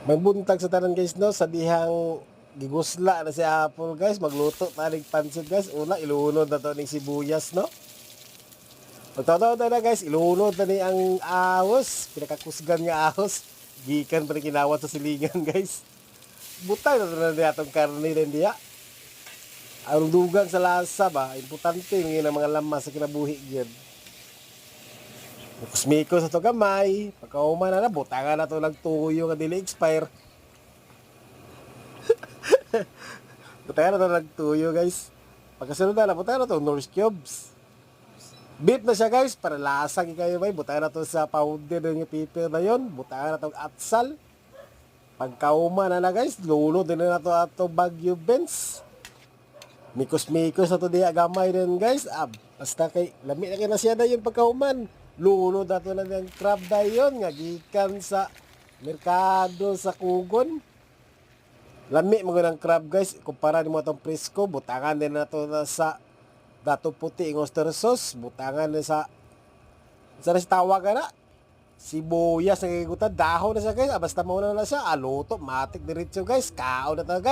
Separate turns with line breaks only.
Magbuntag sa tanan guys no, sa dihang gigusla na si Apple guys, magluto tanig pansit guys. Una ilunod na to ning sibuyas no. Pagtataw na guys, ilunod na ni ang ahos, pinakakusgan nga ahos. Gikan pa rin kinawat sa silingan guys. Butang na niya itong karne din diya. Ang dugang sa lasa ba, importante yung mga lamas sa kinabuhi yun. Kusmiko sa to gamay, pagkauman na butangan na to nagtuyo nga dili expire. Butangan na to nagtuyo guys. Pagkasunod na, butangan na to Norse cubes. Beef na siya guys, para lasang kayo ba, butangan na to sa powder ng pipir na yon, butangan na to atsal. Pagkauman na guys, lulo din na to ato Baguio Benz. Mikos-mikos na to diya gamay din guys. Basta kay lami na na siya na yung pagkauman. Lulo na to na yung crab na yun. Nga gikan sa merkado sa Kugon. Lami mga ng crab guys. Kumpara ni mo itong presko. Butangan din na to na sa dato puti ng oyster sauce. Butangan din sa tawag ka na. Sibuyas na kikutan. Dahon na siya guys. Basta mauna na siya. Aluto. Matik diretso guys. Kao na to guys.